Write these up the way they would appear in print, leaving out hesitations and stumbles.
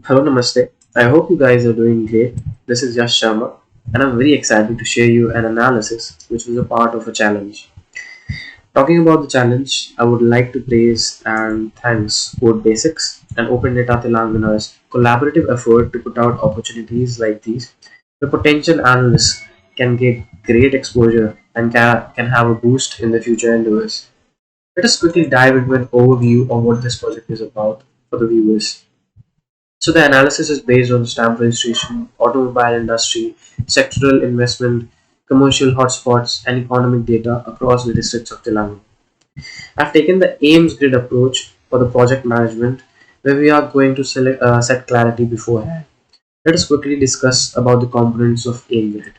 Hello, Namaste. I hope you guys are doing great. This is Yash Sharma, and I'm very excited to share you an analysis which was a part of a challenge. Talking about the challenge, I would like to praise and thanks Code Basics and Open Data Telangana's collaborative effort to put out opportunities like these, where potential analysts can get great exposure and can have a boost in the future endeavors. Let us quickly dive into an overview of what this project is about for the viewers. So the analysis is based on stamp registration, automobile industry, sectoral investment, commercial hotspots, and economic data across the districts of Telangana. I've taken the Ames grid approach for the project management, where we are going to set clarity beforehand. Let us quickly discuss about the components of Ames grid.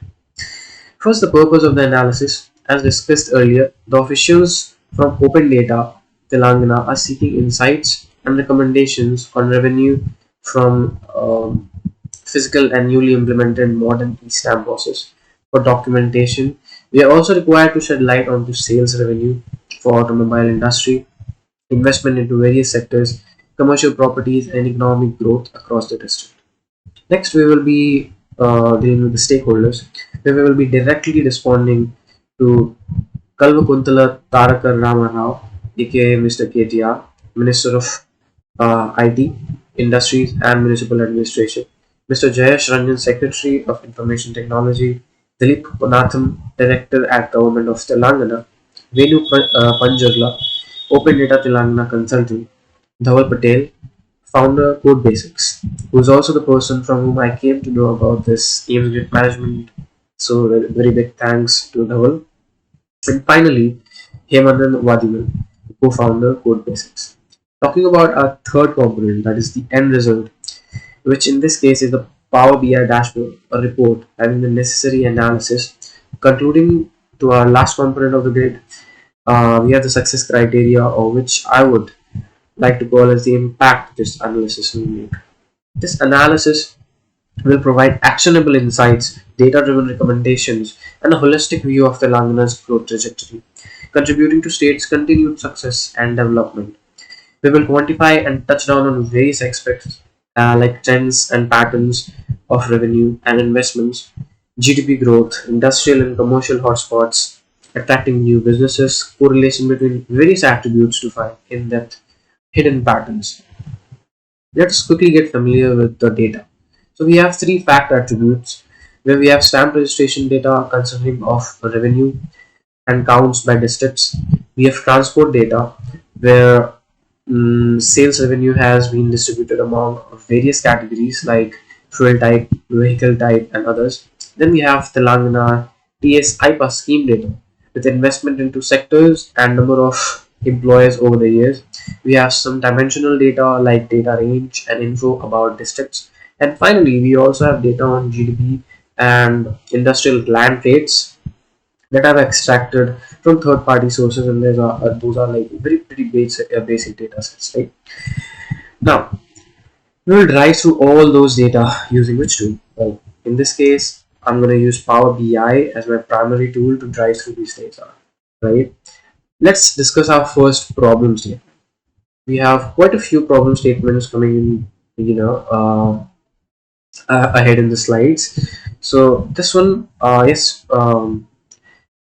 First, the purpose of the analysis. As discussed earlier, the officials from Open Data Telangana are seeking insights and recommendations on revenue from physical and newly implemented modern e-stamp process. For documentation, we are also required to shed light onto sales revenue for automobile industry, investment into various sectors, commercial properties, and economic growth across the district. Next, we will be dealing with the stakeholders, where we will be directly responding to Kalvakuntala Tarakar Rama Rao, aka Mr. KTR, Minister of IT, Industries and Municipal Administration, Mr. Jayesh Ranjan, Secretary of Information Technology, Dilip Natham, Director at Government of Telangana, Panjagla, Open Data Telangana Consultant, Dhaval Patel, founder Code Basics, who is also the person from whom I came to know about this EMS management. So very big thanks to Dhaval. And finally, Hemanand Wadiman, co-founder Code Basics. Talking about our third component, that is the end result, which in this case is the Power BI dashboard, a report having the necessary analysis. Concluding to our last component of the grid, we have the success criteria, or which I would like to call as the impact this analysis will make. This analysis will provide actionable insights, data-driven recommendations, and a holistic view of Telangana's growth trajectory, contributing to state's continued success and development. We will quantify and touch down on various aspects like trends and patterns of revenue and investments, GDP growth, industrial and commercial hotspots, attracting new businesses, correlation between various attributes to find in-depth hidden patterns. Let us quickly get familiar with the data. So we have three fact attributes where we have stamp registration data consisting of revenue and counts by districts. We have transport data where sales revenue has been distributed among various categories like fuel type, vehicle type, and others. Then we have Telangana TS IPA scheme data with investment into sectors and number of employers over the years. We have some dimensional data like data range and info about districts. And finally, we also have data on GDP and industrial land rates that I've extracted from third-party sources, and those are like very pretty basic data sets, right? Now we will drive through all those data using which tool? Well, in this case, I'm going to use Power BI as my primary tool to drive through these data, right? Let's discuss our first problem statement. We have quite a few problem statements coming in, ahead in the slides. So this one, yes,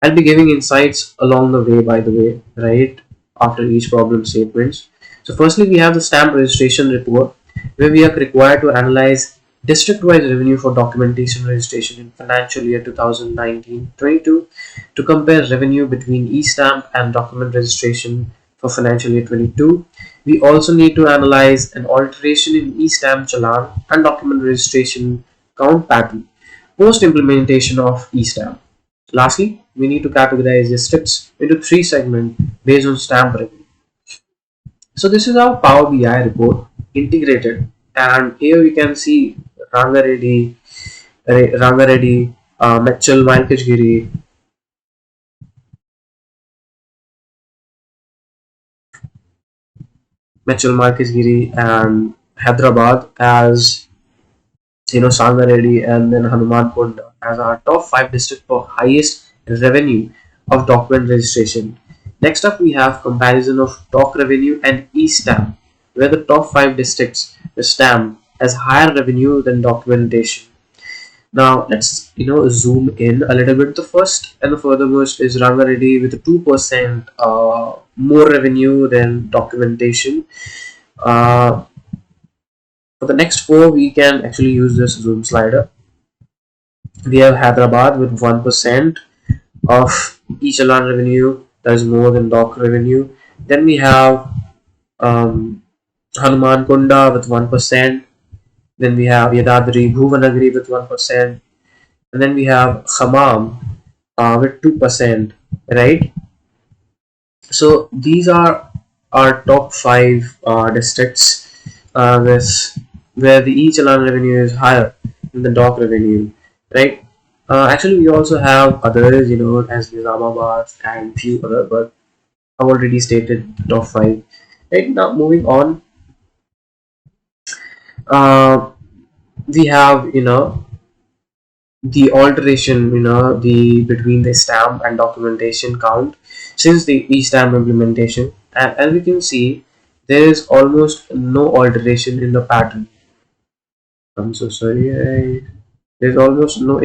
I'll be giving insights along the way, by the way, right? After each problem statements. So firstly, we have the stamp registration report where we are required to analyze district-wise revenue for documentation registration in financial year 2019-22 to compare revenue between e-stamp and document registration for financial year 22. We also need to analyze an alteration in e-stamp challan and document registration count pattern post implementation of e-stamp. Lastly, we need to categorize districts into three segments based on stamp revenue. So this is our Power BI report integrated, and here we can see Rangareddy, Rangareddy, Metchal Malkashgiri, Metchal Malkashgiri, and Hyderabad as Sangareddy, and then Hanuman Ponda as our top five districts for highest revenue of document registration. Next up, we have comparison of doc revenue and e-stamp, where the top five districts the stamp, has higher revenue than documentation. Now let's zoom in a little bit. The first and the furthermost is Rangareddy with 2% more revenue than documentation. Uh, for the next four, we can actually use this zoom slider. We have Hyderabad with 1% of each alarm revenue, that is more than doc revenue. Then we have um, Hanuman Kunda with 1%. Then we have Yadadri Bhuvanagiri with 1%. And then we have Khammam with 2%, right? So these are our top five districts with where the each alarm revenue is higher than the dock revenue, right? Actually, we also have others, as Nizamabad and few other, but I've already stated the top five. Right now, moving on, uh, we have the alteration, the between the stamp and documentation count since the e-stamp implementation, and as we can see, there is almost no alteration in the pattern. I'm so sorry. There's almost no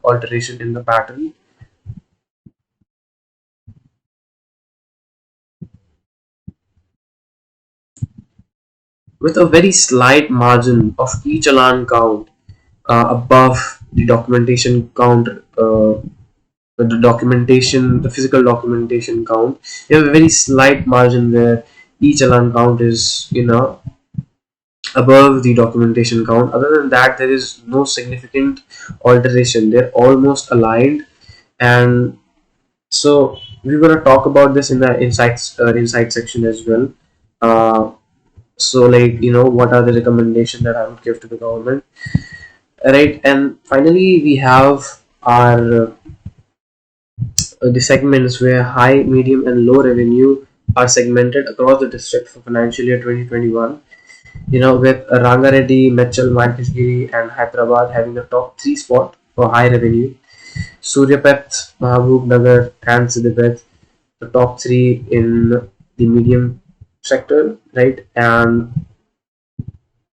alteration in the pattern, with a very slight margin of each alarm count above the documentation count. The physical documentation count, you have a very slight margin where each alarm count is above the documentation count. Other than that, there is no significant alteration. They're almost aligned. And so we're going to talk about this in the insight section as well. So like what are the recommendations that I would give to the government, right? And finally we have our the segments where high, medium, and low revenue are segmented across the district for financial year 2021. With Rangareddy, Mechal, Mankishgiri, and Hyderabad having the top three spot for high revenue. Suryapet, Mahabub Nagar, and Siddipet, the top three in the medium sector, right? And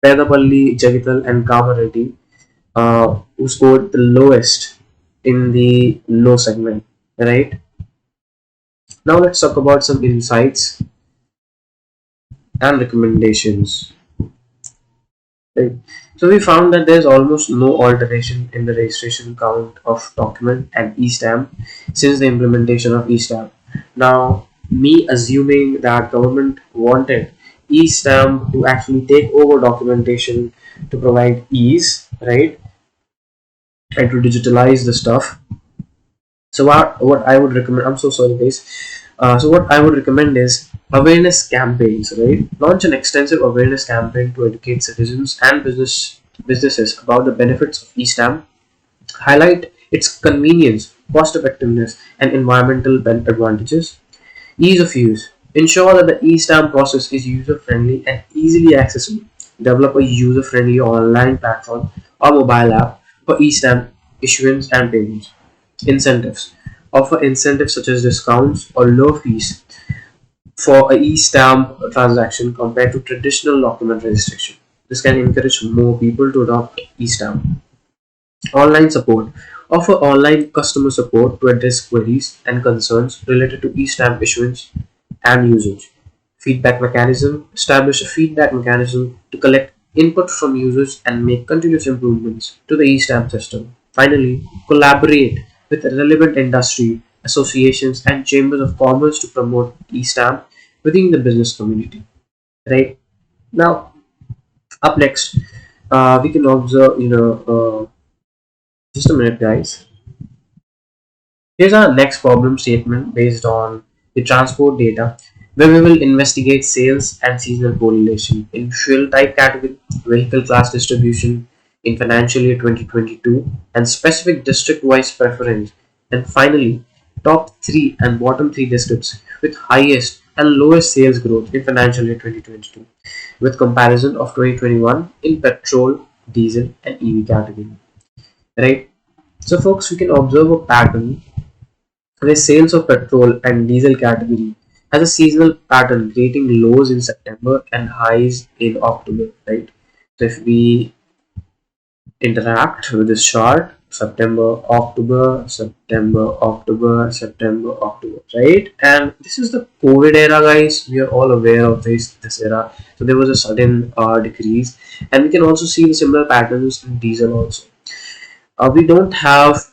Pedapalli, Jagital, and Kamareddy, who scored the lowest in the low segment, right? Now let's talk about some insights and recommendations. Right. So we found that there's almost no alteration in the registration count of document and e-stamp since the implementation of e-stamp. Now, me assuming that government wanted e-stamp to actually take over documentation to provide ease, right, and to digitalize the stuff. So what I would recommend, I'm so sorry guys. So what I would recommend is awareness campaigns, right? Launch an extensive awareness campaign to educate citizens and businesses about the benefits of e-stamp, highlight its convenience, cost effectiveness, and environmental advantages. Ease of use. Ensure that the e-stamp process is user-friendly and easily accessible. Develop a user-friendly online platform or mobile app for e-stamp issuance and payments. Incentives. Offer incentives such as discounts or low fees for a e-stamp transaction compared to traditional document registration. This can encourage more people to adopt e-stamp. Online support. Offer online customer support to address queries and concerns related to e-stamp issuance and usage. Feedback mechanism. Establish a feedback mechanism to collect input from users and make continuous improvements to the e-stamp system. Finally, collaborate with relevant industry associations and chambers of commerce to promote e-stamp within the business community. Right now, up next, we can observe. Just a minute, guys. Here's our next problem statement based on the transport data, where we will investigate sales and seasonal correlation in fuel type category, vehicle class distribution in financial year 2022, and specific district-wise preference, and finally, top three and bottom three districts with highest and lowest sales growth in financial year 2022, with comparison of 2021 in petrol, diesel, and EV category. Right. So, folks, we can observe a pattern where sales of petrol and diesel category has a seasonal pattern, creating lows in September and highs in October, right? So if we interact with this chart, September, October, September, October, September, October, right? And this is the COVID era, guys. We are all aware of this era. So there was a sudden decrease, and we can also see the similar patterns in diesel also. We don't have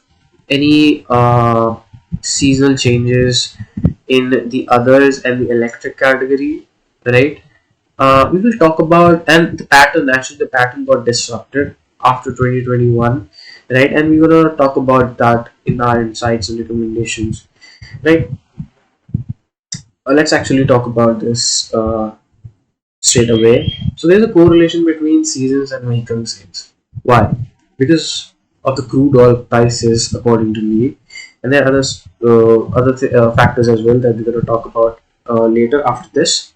any seasonal changes in the others and the electric category, right? We will talk about, and the pattern, actually the pattern got disrupted after 2021, right? And we're gonna talk about that in our insights and recommendations, right? Let's actually talk about this straight away. So there's a correlation between seasons and vehicle sales. Why? Because of the crude oil prices, according to me, and there are other factors as well that we're going to talk about later after this.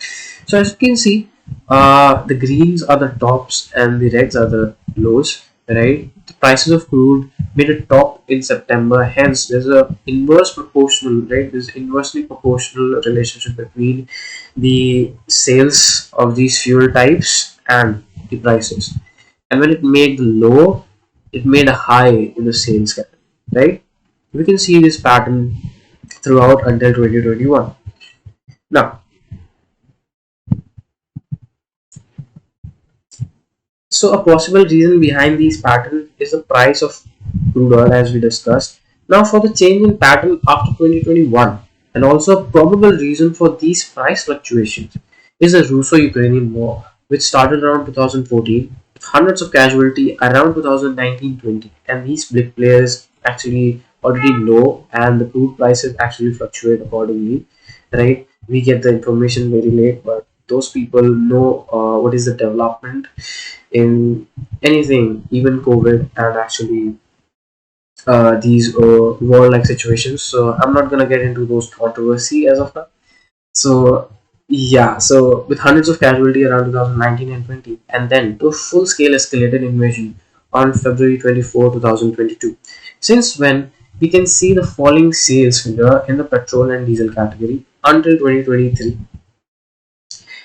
So as you can see, the greens are the tops and the reds are the lows. Right? The prices of crude made a top in September. Hence, there's a inverse proportional, right? There's inversely proportional relationship between the sales of these fuel types and the prices. And when it made the low, it made a high in the sales category, right? We can see this pattern throughout until 2021. Now, so a possible reason behind these patterns is the price of crude oil, as we discussed. Now for the change in pattern after 2021, and also a probable reason for these price fluctuations is the Russo-Ukrainian war, which started around 2014 with hundreds of casualties around 2019-20, and these big players actually already know, and the crude prices actually fluctuate accordingly, right? We get the information very late, but those people know what is the development in anything, even COVID, and actually these war-like situations. So I'm not gonna get into those controversy as of now. So yeah, so with hundreds of casualty around 2019 and 20, and then to a full-scale escalated invasion on February 24, 2022. Since when we can see the falling sales figure in the petrol and diesel category until 2023.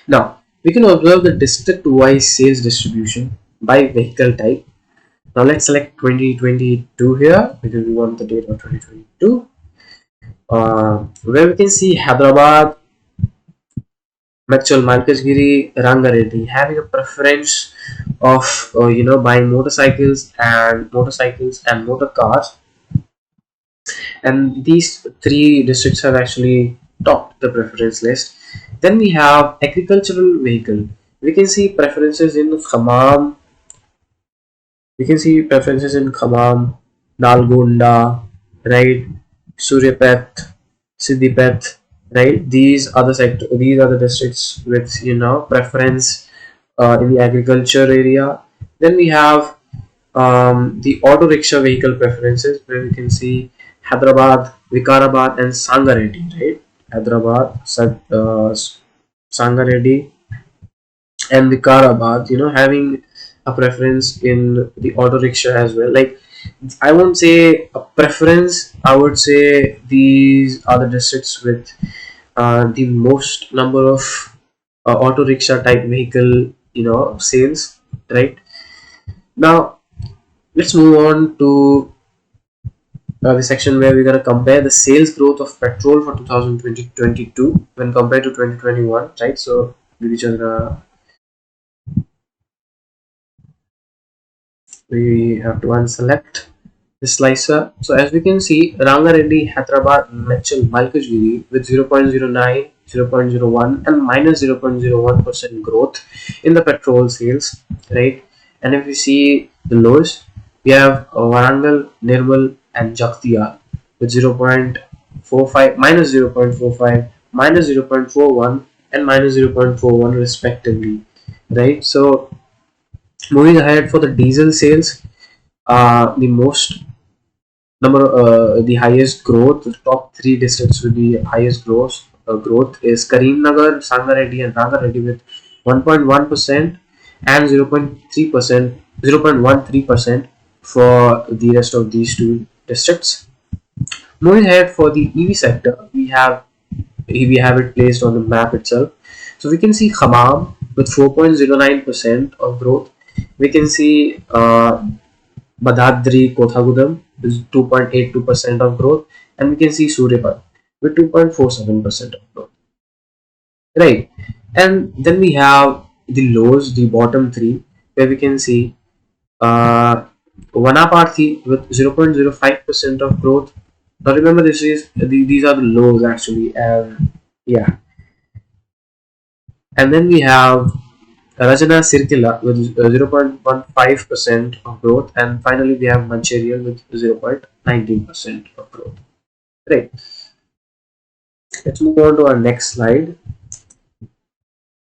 Now we can observe the district-wise sales distribution by vehicle type. Now let's select 2022 here because we want the date of 2022, where we can see Hyderabad, Metchal, Malkajgiri, Rangareddy having a preference of buying motorcycles and motor cars, and these three districts have actually topped the preference list. Then we have agricultural vehicle. We can see preferences in Khammam, we can see preferences in Khammam, Nalgonda, right, Suryapet, Siddipet, right. These are the districts with preference in the agriculture area. Then we have the auto rickshaw vehicle preferences, where we can see Hyderabad, Vikarabad, and Sangareddy, right. Hyderabad, Sangareddy, and Vikarabad, having a preference in the auto rickshaw as well. Like, I won't say a preference, I would say these are the districts with the most number of auto rickshaw type vehicle, sales, right? Now, let's move on to the section where we're going to compare the sales growth of petrol for 2022 when compared to 2021, right? So, we just we have to unselect the slicer. So as we can see, Rangareddy, Hyderabad, Metchal, Malkajgiri with 0.09, 0.01 and minus 0.01% growth in the petrol sales, right? And if we see the lows, we have Warangal, Nirmal and Jagtial with 0.45, minus 0.45, minus 0.41 and minus 0.41 respectively, right? So moving ahead for the diesel sales, the most the highest growth, the top three districts with the highest growth is Karimnagar, Sangareddy, and Rangareddy with 1.1% and 0.3%, 0.13% for the rest of these two districts. Moving ahead for the EV sector, we have we have it placed on the map itself. So we can see Khammam with 4.09% of growth. We can see Badadri Kothagudam is 2.82% of growth, and we can see Suryapat with 2.47% of growth. Right, and then we have the lows, the bottom three, where we can see uh, Vanaparthi with 0.05% of growth. Now remember, these are the lows actually, and yeah, and then we have Rajana Sirkila with 0.15% of growth, and finally we have Mancherial with 0.19% of growth. Right. Let's move on to our next slide.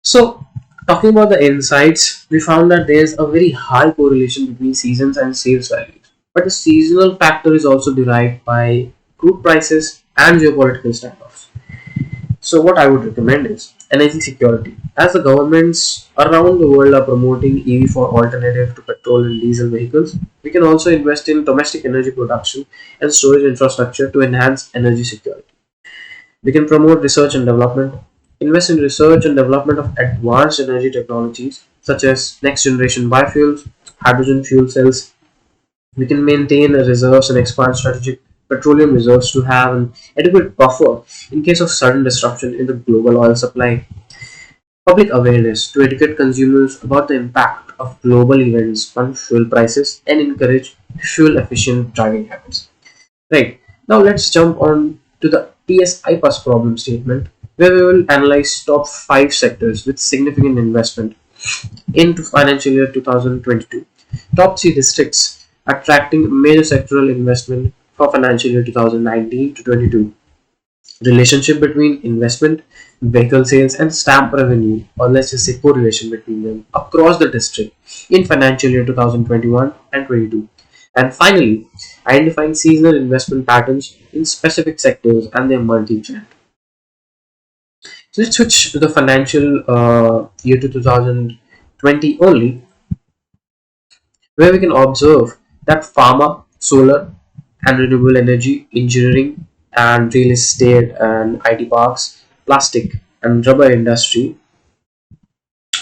So, talking about the insights, we found that there's a very high correlation between seasons and sales values. But the seasonal factor is also derived by crude prices and geopolitical standoffs. So, what I would recommend is energy security. As the governments around the world are promoting EV for alternative to petrol and diesel vehicles, we can also invest in domestic energy production and storage infrastructure to enhance energy security. We can promote research and development, invest in research and development of advanced energy technologies such as next generation biofuels, hydrogen fuel cells. We can maintain reserves and expand strategic petroleum reserves to have an adequate buffer in case of sudden disruption in the global oil supply. Public awareness to educate consumers about the impact of global events on fuel prices and encourage fuel efficient driving habits. Right, now let's jump on to the PSI plus problem statement, where we will analyze top 5 sectors with significant investment into financial year 2022. Top 3 districts attracting major sectoral investment for financial year 2019 to 22. Relationship between investment, vehicle sales, and stamp revenue, or let's just say correlation between them across the district in financial year 2021 and 22. And finally, identifying seasonal investment patterns in specific sectors and their multi-trend. So let's switch to the financial year to 2020 only, where we can observe that pharma, solar, and renewable energy, engineering, and real estate and IT parks, plastic and rubber industry,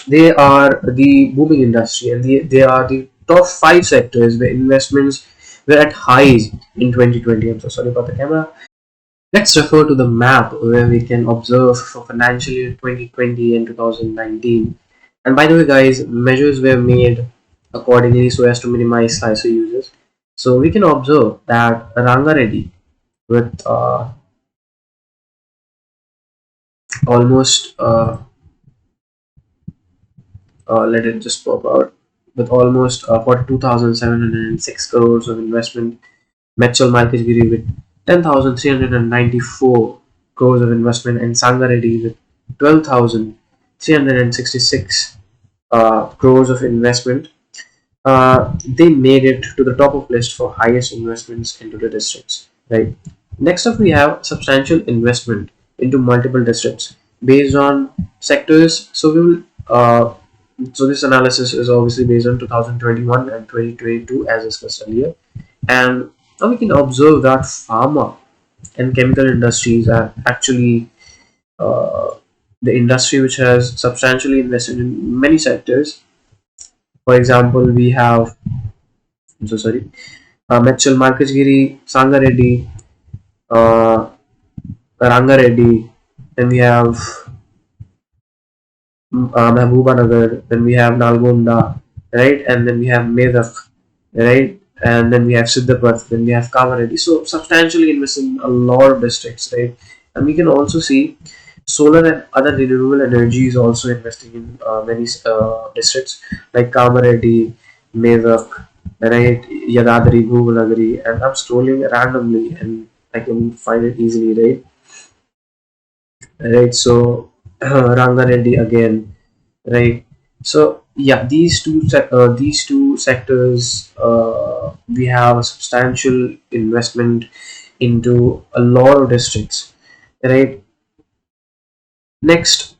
they are the booming industry, and they are the top 5 sectors where investments were at highs in 2020. I'm so sorry about the camera. Let's refer to the map where we can observe for financial year 2020 and 2019. And by the way, guys, measures were made accordingly so as to minimize slicer uses. So we can observe that Rangareddy with almost let it just pop out with almost 42,706 crores of investment. Metchal Malkajgiri with 10,394 crores of investment, and Sangareddy with 12,366 crores of investment. They made it to the top of list for highest investments into the districts. Right. Next up, we have substantial investment into multiple districts based on sectors. So we will. So this analysis is obviously based on 2021 and 2022 as discussed earlier, and now we can observe that pharma and chemical industries are actually uh, the industry which has substantially invested in many sectors. For example, we have, I'm so sorry, Metchal Markajgiri, Sangareddy, uh, Rangareddy, then we have Mahbubanagar, then we have Nalgonda, right, and then we have Medak, right, and then we have Siddhapat, then we have Kamareddy. So substantially invested in a lot of districts, right, and we can also see solar and other renewable energy is also investing in many districts like Kamareddy, Medak, right, Yadadri, Bhuvanagari, and I'm scrolling randomly and I can find it easily, right. So Rangareddy again, right. So yeah, these two sectors, we have a substantial investment into a lot of districts, right. Next,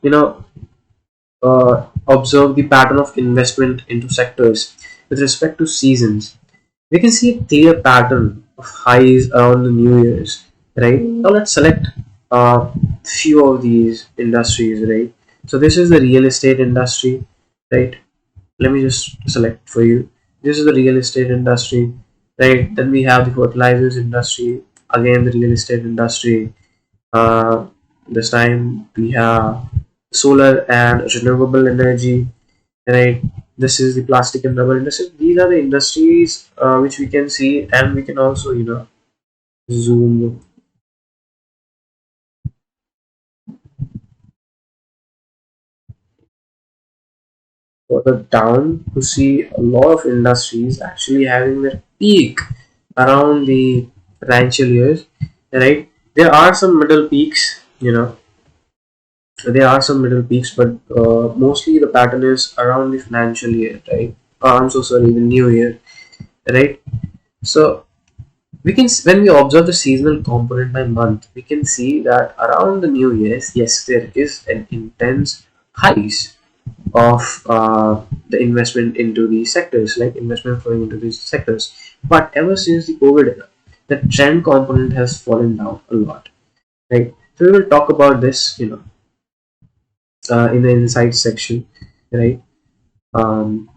observe the pattern of investment into sectors with respect to seasons. We can see a clear pattern of highs around the New Year's, right. Now let's select few of these industries, right? So this is the real estate industry, right? Let me just select for you. This is the real estate industry, right? Then we have the fertilizers industry, again the real estate industry. uh, this time we have solar and renewable energy, right? This is the plastic and rubber industry. These are the industries which we can see, and we can also, zoom further down to see a lot of industries actually having their peak around the financial years, right? There are some middle peaks, there are some middle peaks, but mostly the pattern is around the financial year, right? I'm so sorry, the new year, right? So we can, when we observe the seasonal component by month, we can see that around the new years, yes, there is an intense highs of the investment into these sectors, like investment flowing into these sectors. But ever since the COVID era, the trend component has fallen down a lot, right? So we will talk about this, in the insights section, right? Um,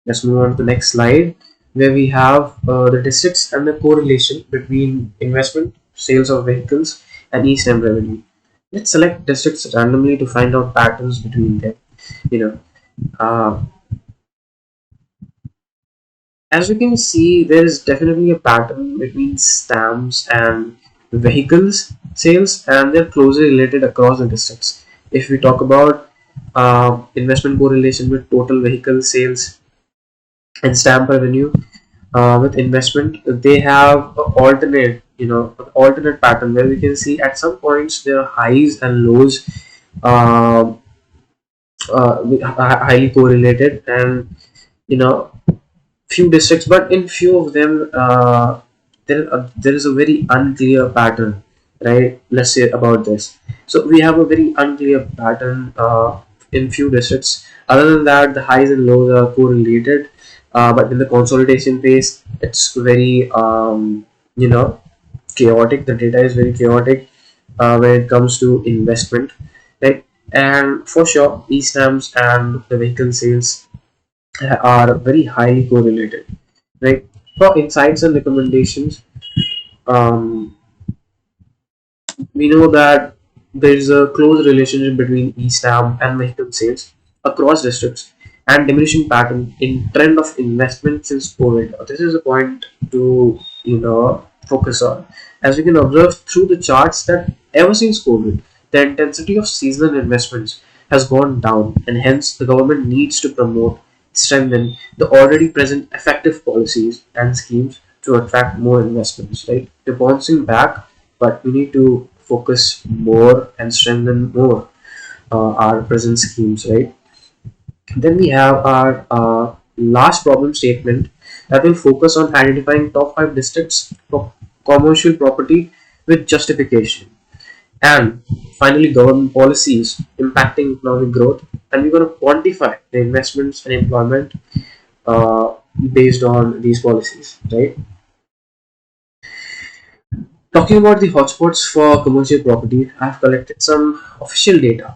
let's move on to the next slide, where we have the districts and the correlation between investment, sales of vehicles, and East End revenue. Let's select districts randomly to find out patterns between them. You know, uh, as we can see, there is definitely a pattern between stamps and vehicles sales, and they're closely related across the districts. If we talk about investment correlation with total vehicle sales and stamp revenue, with investment, they have a alternate, alternate pattern where we can see at some points there are highs and lows, uh, highly correlated, and you know few districts, but in few of them, there is a very unclear pattern, right? Let's say about this. So we have a very unclear pattern in few districts. Other than that, the highs and lows are correlated, but in the consolidation phase, it's very chaotic. The data is very chaotic when it comes to investment, right? And for sure, e-stamps and the vehicle sales are very highly correlated, right? For insights and recommendations, um, we know that there is a close relationship between e-stamp and vehicle sales across districts and diminishing pattern in trend of investment since COVID. This is a point to focus on, as we can observe through the charts that ever since COVID, the intensity of seasonal investments has gone down, and hence the government needs to promote, strengthen the already present effective policies and schemes to attract more investments. Right, we're bouncing back, but we need to focus more and strengthen more our present schemes, right? Then we have our last problem statement that will focus on identifying top 5 districts for commercial property with justification, and finally government policies impacting economic growth, and we're going to quantify the investments and employment uh, based on these policies, right? Talking about the hotspots for commercial property, I've collected some official data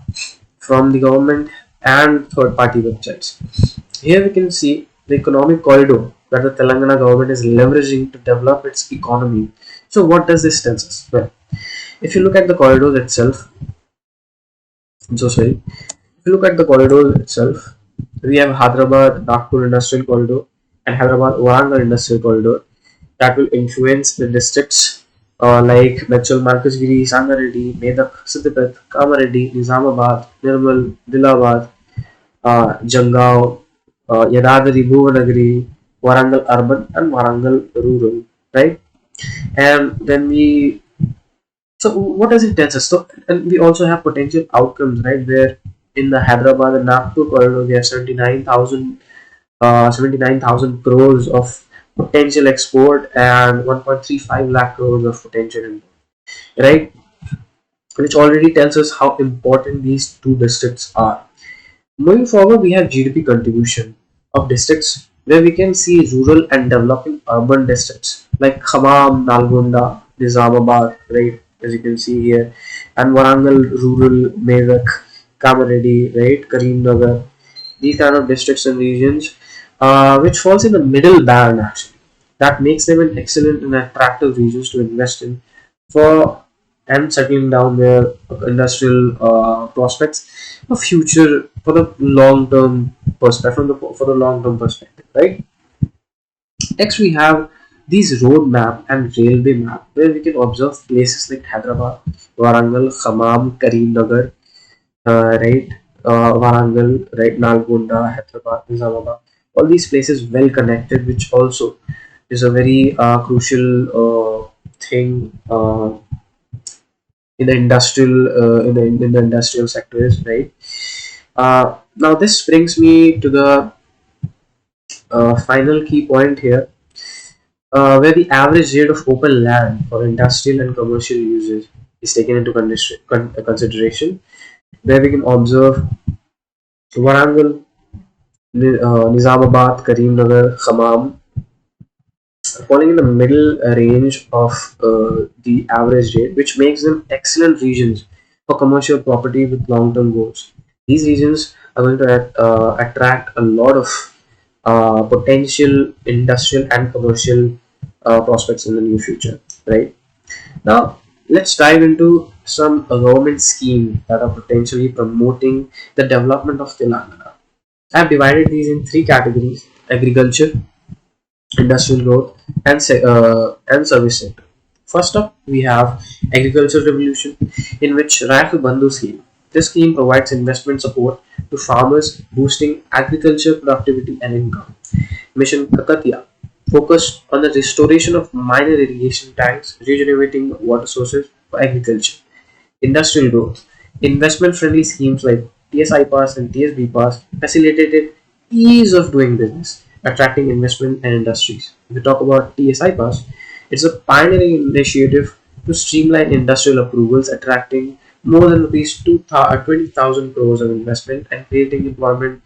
from the government and third party websites. Here we can see the economic corridor that the Telangana government is leveraging to develop its economy. So, what does this tell us? Well, if you look at the corridor itself, I'm so sorry. If you look at the corridor itself, we have Hyderabad Nagpur Industrial Corridor and Hyderabad Warangal Industrial Corridor that will influence the districts like Mechal, Markazgiri, Sangareddy, Medak, Siddipet, Kamareddy, Nizamabad, Nirmal, Dilabad, Jangao, Yadadari, Bhuvanagari, Warangal Urban, and Warangal Rural, right? And then so what does it tell us? So, and we also have potential outcomes, right? Where in the Hyderabad and Nagpur corridor, we have 79,000 crores of potential export and 1.35 lakh crores of potential import, right? Which already tells us how important these two districts are. Moving forward, we have GDP contribution of districts where we can see rural and developing urban districts like Khammam, Nalgonda. Nizamabad, right, as you can see here, and Warangal Rural, Medak, Kamaredi, right, Karimnagar, these kind of districts and regions, which falls in the middle band actually. That makes them an excellent and attractive regions to invest in for and settling down their industrial prospects for future for the long term perspective for the long term perspective, right? Next, we have these road map and railway map where we can observe places like Hyderabad, Warangal, Khammam, Karimnagar, right, Warangal, right, Nalgonda, Hyderabad, Nizamabad. All these places well connected, which also is a very crucial thing in the industrial industrial sectors, right? Now this brings me to the final key point here, where the average rate of open land for industrial and commercial uses is taken into consideration, where we can observe Warangal, Nizamabad, Karimnagar, Khammam falling in the middle range of the average rate, which makes them excellent regions for commercial property with long-term goals. These regions are going to attract a lot of potential industrial and commercial prospects in the near future. Right now, let's dive into some government schemes that are potentially promoting the development of Telangana. I've divided these in three categories: agriculture, industrial growth, and service sector. First up, we have agricultural revolution, in which Rifle Bandhu scheme. This scheme provides investment support to farmers, boosting agriculture productivity and income. Mission Kakatiya focused on the restoration of minor irrigation tanks, regenerating water sources for agriculture. Industrial growth. Investment friendly schemes like TSI Pass and TSB Pass facilitated ease of doing business, attracting investment and industries. If we talk about TSI Pass, it's a pioneering initiative to streamline industrial approvals, attracting more than rupees 20,000 crores of investment and creating employment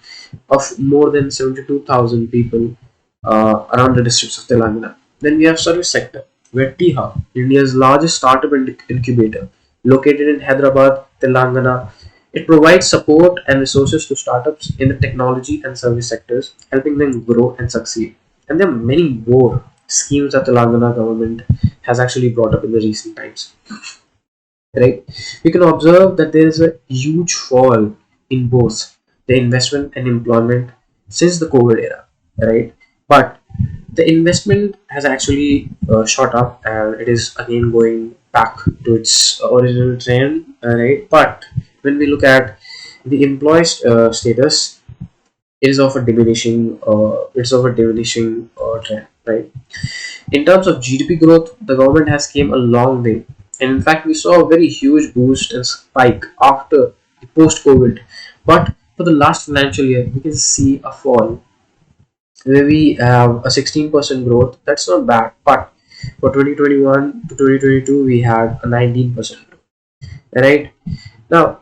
of more than 72,000 people around the districts of Telangana. Then we have service sector, where T-Hub, India's largest startup incubator, located in Hyderabad, Telangana, it provides support and resources to startups in the technology and service sectors, helping them grow and succeed. And there are many more schemes that Telangana government has actually brought up in the recent times. Right? We can observe that there is a huge fall in both the investment and employment since the COVID era. Right? But the investment has actually shot up and it is again going back to its original trend, right? But when we look at the employee status, it is of a diminishing trend, right? In terms of GDP growth, the government has came a long way, and in fact we saw a very huge boost and spike after the post COVID. But for the last financial year we can see a fall where we have a 16% growth. That's not bad, but for 2021 to 2022 we had a 19% growth. Right now,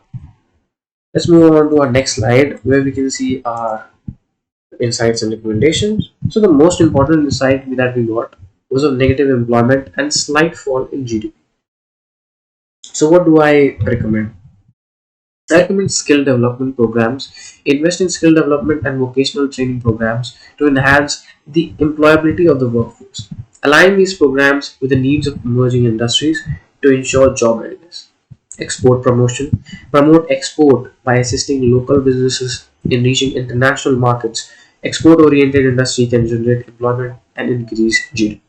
let's move on to our next slide where we can see our insights and recommendations. So the most important insight that we got was of negative employment and slight fall in GDP. So what do I recommend? I recommend skill development programs. Invest in skill development and vocational training programs to enhance the employability of the workforce. Align these programs with the needs of emerging industries to ensure job readiness. Export promotion. Promote export by assisting local businesses in reaching international markets. Export oriented industry can generate employment and increase GDP.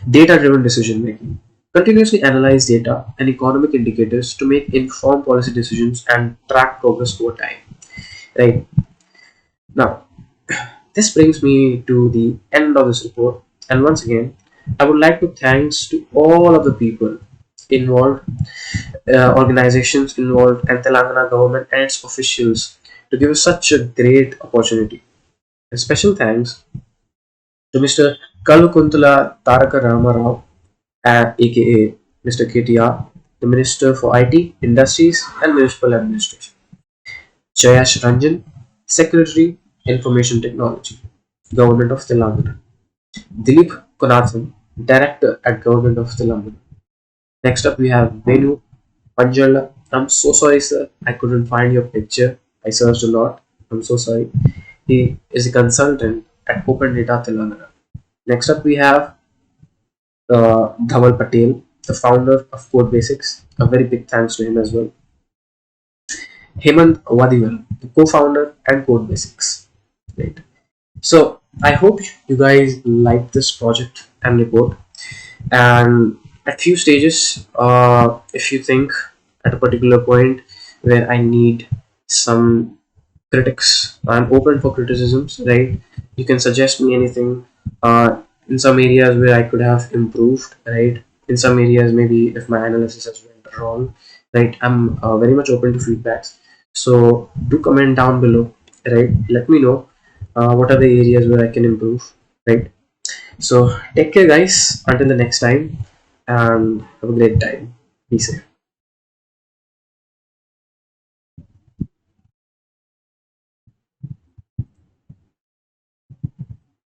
Data driven decision making. Continuously analyze data and economic indicators to make informed policy decisions and track progress over time. Right now, this brings me to the end of this report. And once again, I would like to thanks to all of the people involved, organizations involved, and Telangana government and its officials to give us such a great opportunity. A special thanks to Mr. Kalukuntala Taraka Ramarao, aka Mr. KTR, the Minister for IT, Industries and Municipal Administration. Jayash Ranjan, Secretary, Information Technology, Government of Telangana. Dilip Konathan, Director at Government of Telangana. Next up, we have Venu Panjala. I'm so sorry, sir. I couldn't find your picture. I searched a lot. I'm so sorry. He is a consultant at Open Data Telangana. Next up, we have Dhaval Patel, the founder of Code Basics. A very big thanks to him as well. Hemant Wadiwal, the co-founder and Code Basics. Right. So I hope you guys like this project and report. And at few stages, if you think at a particular point where I need some critics, I'm open for criticisms, right? You can suggest me anything. In some areas where I could have improved, right? In some areas, maybe if my analysis has went wrong, right? I'm very much open to feedbacks. So do comment down below, right? Let me know what are the areas where I can improve, right? So take care, guys. Until the next time, and have a great time. Be safe.